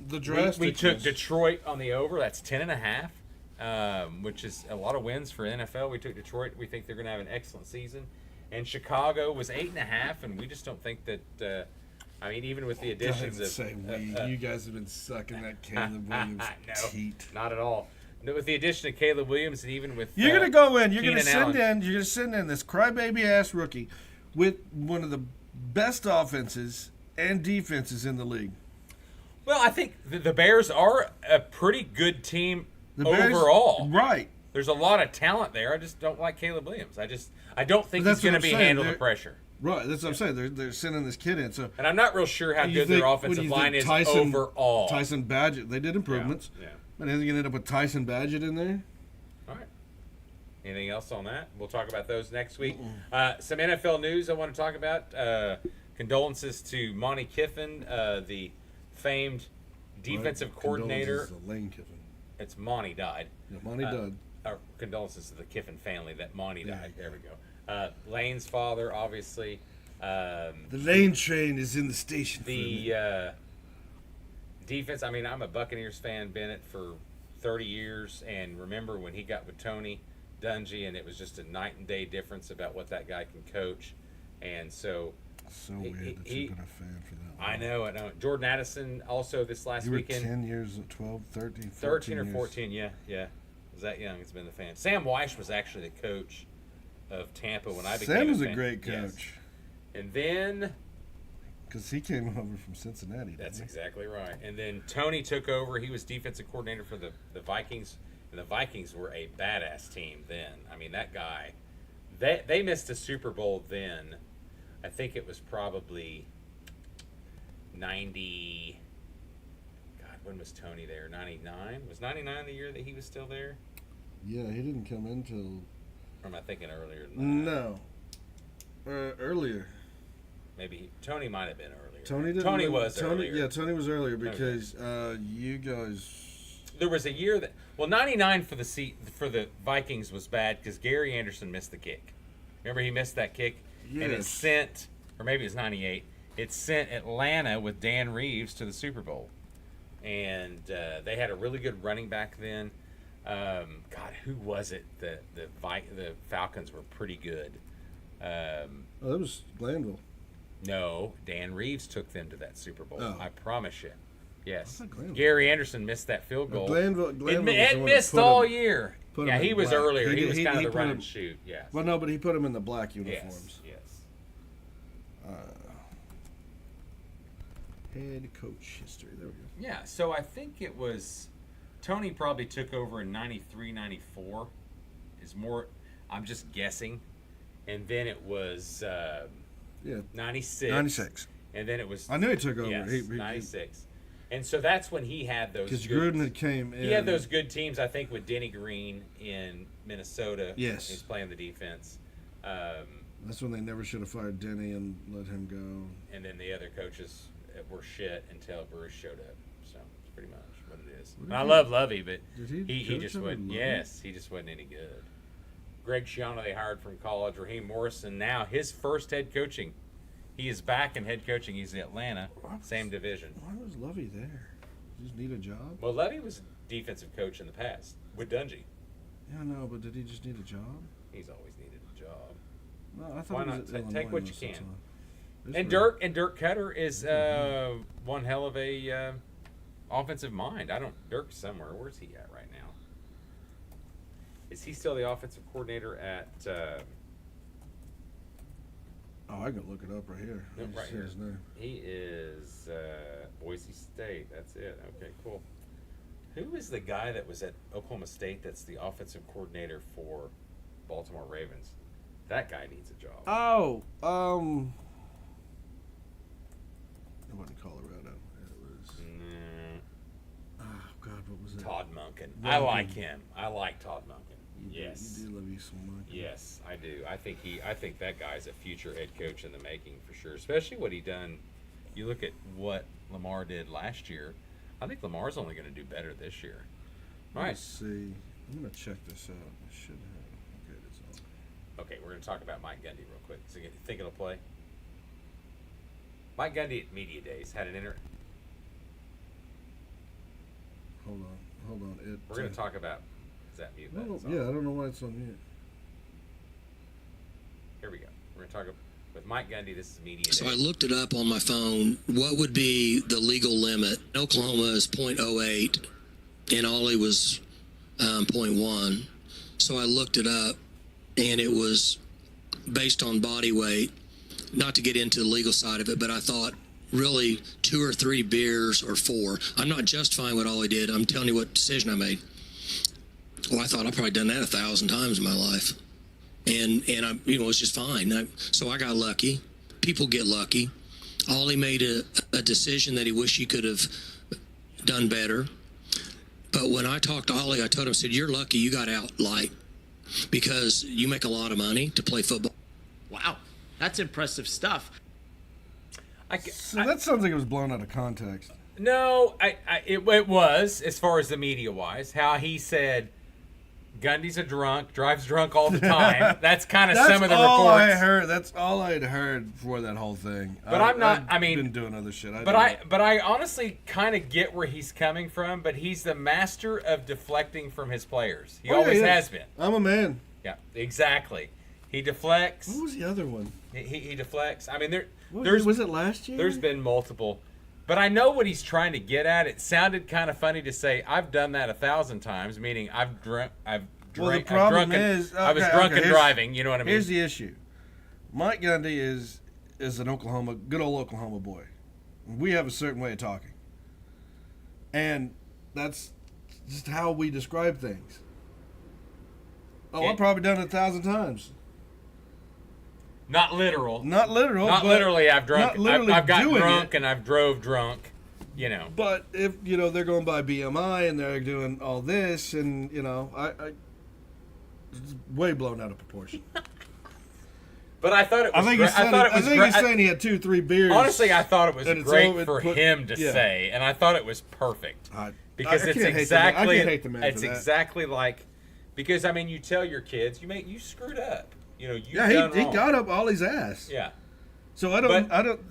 the drastic. We took Detroit on the over. That's 10.5, which is a lot of wins for NFL. We took Detroit. We think they're going to have an excellent season. And Chicago was 8.5, and we just don't think that. I mean, even with the additions of you guys have been sucking that Caleb Williams teat. Not at all. With the addition of Caleb Williams, and even with you're gonna go in, you're Keenan gonna send in this crybaby ass rookie with one of the best offenses and defenses in the league. Well, I think the Bears are a pretty good team overall. Right. There's a lot of talent there. I just don't like Caleb Williams. I don't think he's going to be handling the pressure. Right, that's what I'm saying. They're sending this kid in. And I'm not real sure how good their offensive line is overall. Tyson Badgett, they did improvements. Yeah. But isn't going to end up with Tyson Badgett in there? All right. Anything else on that? We'll talk about those next week. Some NFL news I want to talk about. Condolences to Monty Kiffin, the famed defensive coordinator. Condolences to Lane Kiffin. It's Monty died. Yeah, Monty died. Condolences to the Kiffin family that Monty died. There we go. Lane's father, obviously. The Lane train is in the station. Defense, I mean, I'm a Buccaneers fan, Bennett, for 30 years, and remember when he got with Tony Dungy, and it was just a night and day difference about what that guy can coach. And so weird that you've been a fan for that long. I know. Jordan Addison also this last weekend. 10 years, 12, 13, 13 or 14, yeah. Was that young? It's been the fan. Sam Weish was actually the coach of Tampa when I became Sam was a fan. a great coach. Yes. And then... Because he came over from Cincinnati. That's exactly right. And then Tony took over. He was defensive coordinator for the Vikings. And the Vikings were a badass team then. I mean, that guy... They missed a Super Bowl then. I think it was probably 90... God, when was Tony there? 99? Was 99 the year that he was still there? Yeah, he didn't come in till... Or am I thinking earlier than that? No. Earlier. Maybe Tony might have been earlier. Tony was earlier. Yeah, Tony was earlier because you guys. There was a year that 99 for the Vikings was bad because Gary Anderson missed the kick. Remember he missed that kick, yes. And it sent, or maybe it was 98. It sent Atlanta with Dan Reeves to the Super Bowl, and they had a really good running back then. God, who was it? The Falcons were pretty good. That was Glanville. No, Dan Reeves took them to that Super Bowl. Oh. I promise you. Yes. Gary Anderson missed that field goal. Glanville it missed all year. Yeah, he was earlier. He was kind of the run and shoot. Yeah. Well, no, but he put him in the black uniforms. Yes. Head coach history. There we go. Yeah, so I think it was Tony probably took over in 93, 94. Is more. I'm just guessing, and then it was. 96. 96. And then it was... I knew he took over. Yes, 96. And so that's when he had those... Because Gruden had came in. He had those good teams, I think, with Denny Green in Minnesota. Yes. He's playing the defense. That's when they never should have fired Denny and let him go. And then the other coaches were shit until Bruce showed up. So it's pretty much what it is. I love Lovey, but he just wasn't... Yes, he just wasn't any good. Greg Schiano they hired from college. Raheem Morrison now his first head coaching. He is back in head coaching. He's in Atlanta, same division. Why was Lovey there? Did he just need a job? Well, Lovey was a defensive coach in the past with Dungy. Yeah, I know, but did he just need a job? He's always needed a job. No, I thought Why he not was at Illinois take what you most of the can? time. And Dirk Cutter is one hell of a offensive mind. Dirk's somewhere. Where's he at right now? Is he still the offensive coordinator at? I can look it up right here. No, right here. His name. He is Boise State. That's it. Okay, cool. Who is the guy that was at Oklahoma State? That's the offensive coordinator for Baltimore Ravens. That guy needs a job. Oh, it wasn't Colorado. It was. Oh God, what was it? Todd Monken. I like him. I like Todd Monken. Yes. You do love you some Mike. Yes, I do. I think that guy's a future head coach in the making for sure. Especially what he done. You look at what Lamar did last year. I think Lamar's only going to do better this year. Right. Let's see. I'm gonna check this out. I should have. Okay, it's on. Okay, we're going to talk about Mike Gundy real quick. So you think it'll play? Mike Gundy at Media Days had an Hold on. We're going to talk about. Is that mute? No, button? yeah, I don't know why it's on mute. Here we go. We're going to talk with Mike Gundy. This is Media So Days. I looked it up on my phone. What would be the legal limit? Oklahoma is .08, and Ollie was .1. So I looked it up, and it was based on body weight. Not to get into the legal side of it, but I thought really 2 or 3 beers or 4. I'm not justifying what Ollie did. I'm telling you what decision I made. Well, I thought I've probably done that 1,000 times in my life. And I, it's just fine. So I got lucky. People get lucky. Ollie made a decision that he wished he could have done better. But when I talked to Ollie, I told him, I said, you're lucky you got out light because you make a lot of money to play football. Wow, that's impressive stuff. So that sounds like it was blown out of context. No, it was, as far as the media wise, how he said Gundy's a drunk, drives drunk all the time. That's kind of some of the all reports. I heard. That's all I'd heard for that whole thing. But I'm not. I mean, been doing other shit. But I honestly kind of get where he's coming from. But he's the master of deflecting from his players. He always has been. I'm a man. Yeah, exactly. He deflects. What was the other one? He deflects. I mean, was it last year? There's been multiple. But I know what he's trying to get at. It sounded kind of funny to say, I've done that 1,000 times, meaning I was drunk and driving. You know what I mean? Here's the issue. Mike Gundy is an good old Oklahoma boy. We have a certain way of talking. And that's just how we describe things. Oh, I've probably done it 1,000 times. Not literal. Not literal. Not literally. I've drunk. I've got drunk it. and I've drove drunk. But if they're going by BMI and they're doing all this, and I it's way blown out of proportion. But I thought it was. I think he's saying he had 2-3 beers. Honestly, I thought it was great for him to say, and I thought it was perfect because it's exactly. I can't hate the man It's for that. exactly like because I mean you tell your kids you screwed up. He got up Ollie's ass. Yeah. So I don't.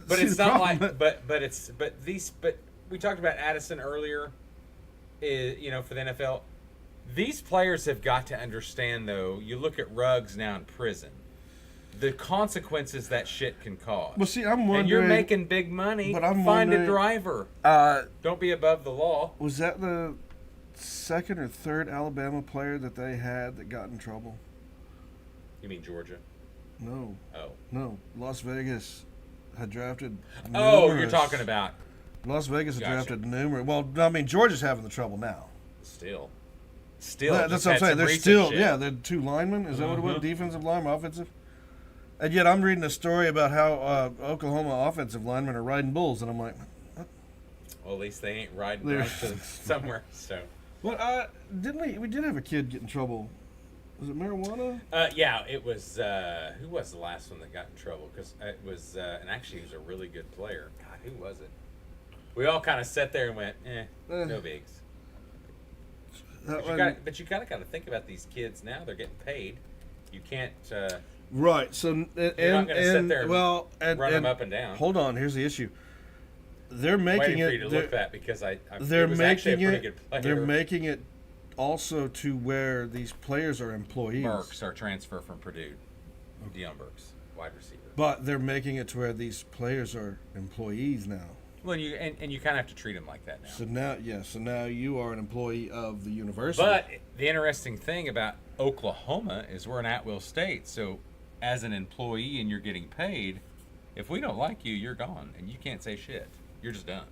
But see it's the not problem. like. But we talked about Addison earlier. For the NFL, these players have got to understand though. You look at Ruggs now in prison. The consequences that shit can cause. Well, see, I'm wondering. And you're making big money. But I'm find wondering, a driver. Don't be above the law. Was that the second or third Alabama player that they had that got in trouble? You mean Georgia? No. Oh. No. Las Vegas had drafted. You're talking about. Las Vegas had drafted numerous. Well, I mean, Georgia's having the trouble now. Still. That's what I'm saying. They're still. Yeah, they're 2 linemen. Is that what it was? Defensive lineman, offensive. And yet, I'm reading a story about how Oklahoma offensive linemen are riding bulls, and I'm like, what? Well, at least they ain't riding right to somewhere. So. Well, didn't we did have a kid get in trouble? Was it marijuana? Yeah, it was. Who was the last one that got in trouble? Because it was, and actually, he was a really good player. God, who was it? We all kind of sat there and went, no bigs. But you kind of got to think about these kids now. They're getting paid. You can't. Right. So you're not going to sit there and run them up and down. Hold on. Here's the issue. They're making it. For you to look that because they're making it. A pretty good player. They're making it also to where these players are employees. Burks, our transfer from Purdue, Deion Burks, wide receiver. But they're making it to where these players are employees now. Well, you kind of have to treat them like that now. So now you are an employee of the university. But the interesting thing about Oklahoma is we're an at-will state. So as an employee and you're getting paid, if we don't like you, you're gone and you can't say shit. You're just done.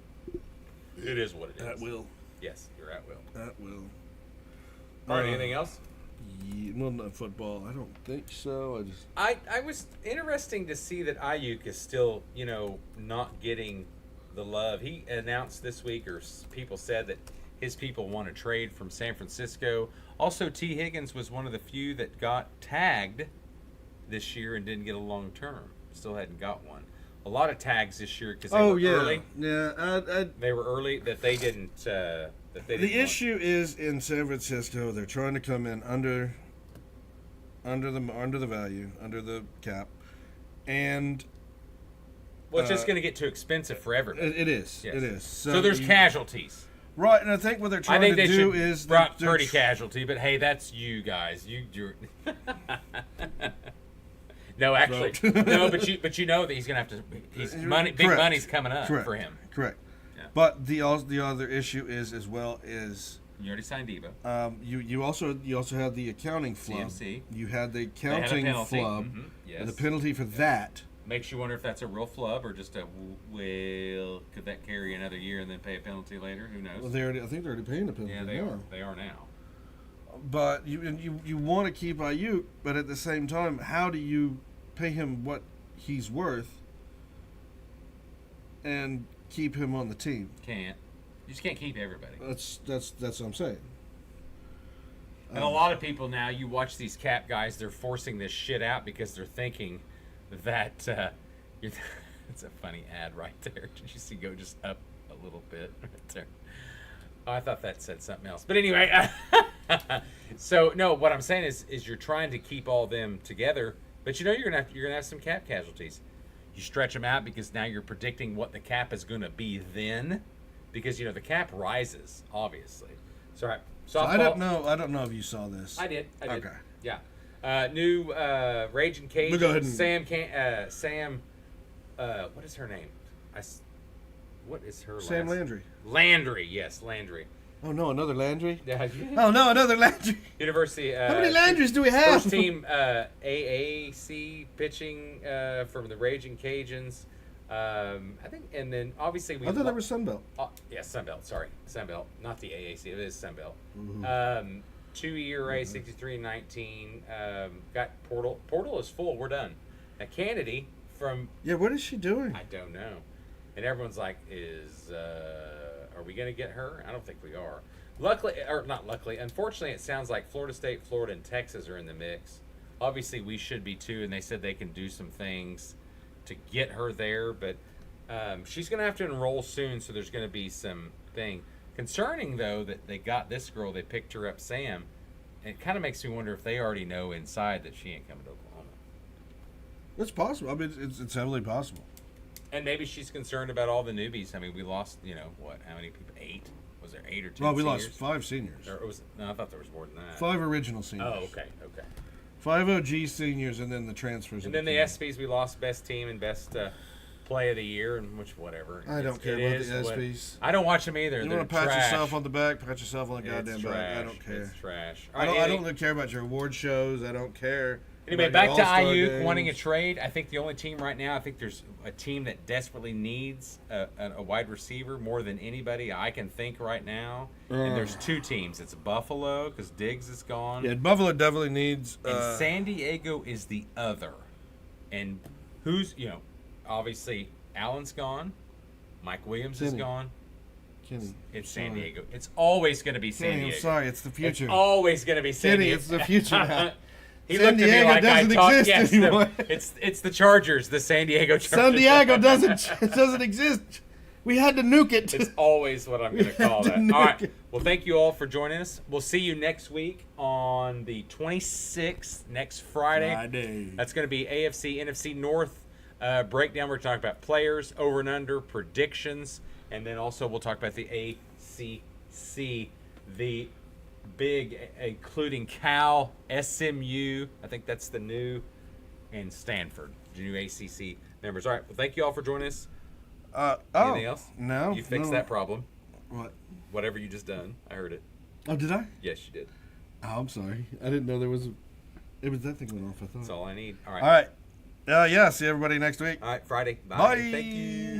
It is what it is. At will. Yes, you're at will. At will. All right, anything else? Well, not football. I don't think so. I was interesting to see that Ayuk is still, not getting the love. He announced this week, or people said that his people want to trade from San Francisco. Also, T. Higgins was one of the few that got tagged this year and didn't get a long term. Still hadn't got one. A lot of tags this year because they were early. Yeah, They were early that they didn't. the issue is in San Francisco, they're trying to come in under the value, under the cap, and well, it's just going to get too expensive for everybody. it is. Yes. It is. So there's casualties. Right, and I think what they're trying to do is pretty casualty, but hey, that's you guys. You're no, actually, no, but you know that he's gonna have to. Big money's coming up for him. Correct. Yeah. But the other issue is as well is you already signed Debo. You also had the accounting flub. CMC. You had the accounting flub. Mm-hmm. Yes. And the penalty for that. Makes you wonder if that's a real flub or just could that carry another year and then pay a penalty later? Who knows? Well, I think they're already paying the penalty. Yeah, they are. They are now. But you want to keep Ayuk, but at the same time, how do you pay him what he's worth and keep him on the team? Can't. You just can't keep everybody. That's what I'm saying. And a lot of people now, you watch these cap guys, they're forcing this shit out because they're thinking that it's a funny ad right there. Did you see go just up a little bit right there? Oh, I thought that said something else. But anyway, so no, what I'm saying is you're trying to keep all them together, but you know you're gonna have some cap casualties. You stretch them out because now you're predicting what the cap is gonna be then, because you know the cap rises obviously. So all right, softball. I don't know if you saw this. I did. Okay. Yeah. New Raging Cage. We'll go ahead and Sam. What is her name? What is her Sam last? Landry. Landry, yes, Landry. Oh no, another Landry. Yeah. Oh no, another Landry. University. How many Landrys do we have? First team AAC pitching from the Raging Cajuns. I think, and then obviously we. I thought that was Sunbelt. Yeah, Sunbelt. Sorry, Sunbelt, not the AAC. It is Sunbelt. Mm-hmm. 2 ERA, 63-19. Got Portal. Portal is full. We're done. Now Kennedy from. Yeah, what is she doing? I don't know. And everyone's like, are we going to get her? I don't think we are. Luckily, or not luckily, unfortunately, it sounds like Florida State, Florida, and Texas are in the mix. Obviously, we should be too, and they said they can do some things to get her there, but she's going to have to enroll soon, so there's going to be some thing. Concerning, though, that they got this girl, they picked her up, Sam, and it kind of makes me wonder if they already know inside that she ain't coming to Oklahoma. It's possible. I mean, it's heavily possible. And maybe she's concerned about all the newbies. I mean, we lost, how many people? 8? Was there 8 or 10 Well, we seniors? lost 5 seniors. No, I thought there was more than that. 5 original seniors. Oh, okay. 5 OG seniors, and then the transfers. And then the SBs, we lost best team and best play of the year, and whatever. I don't care about the SBs. I don't watch them either. You They're want to pat trash. yourself on the back, pat yourself on the goddamn It's back. trash. I don't care. It's trash. I don't care about your award shows. I don't care. Anyway, about back your to All-Star Ayuk games. wanting a trade. I think the only team right now, I think there's a team that desperately needs a wide receiver more than anybody I can think right now. And there's 2 teams. It's Buffalo because Diggs is gone. Yeah, Buffalo definitely needs. And San Diego is the other. And who's, obviously Allen's gone. Mike Williams is Kenny. gone. Kenny. It's San Diego. It's always going to be San Kenny, Diego. I'm sorry, it's the future. It's always going to be San Kenny, Diego. it's the future now. He San looked at me Diego like doesn't I talked. exist Yes, anymore. it's the Chargers, the San Diego Chargers. San Diego doesn't exist. We had to nuke it. It's always what I'm going to call that. All right. Well, thank you all for joining us. We'll see you next week on the 26th, next Friday. That's going to be AFC, NFC North breakdown. We're talking about players, over and under, predictions, and then also we'll talk about the ACC, the big, including Cal, SMU. I think that's the new, and Stanford, the new ACC members. All right. Well, thank you all for joining us. Anything else? No. You fixed that problem. What? Whatever you just done. I heard it. Oh, did I? Yes, you did. Oh, I'm sorry. I didn't know there was. It was that thing went off. I thought. That's all I need. All right. All right. Yeah. See everybody next week. All right. Friday. Bye. Bye. Thank you.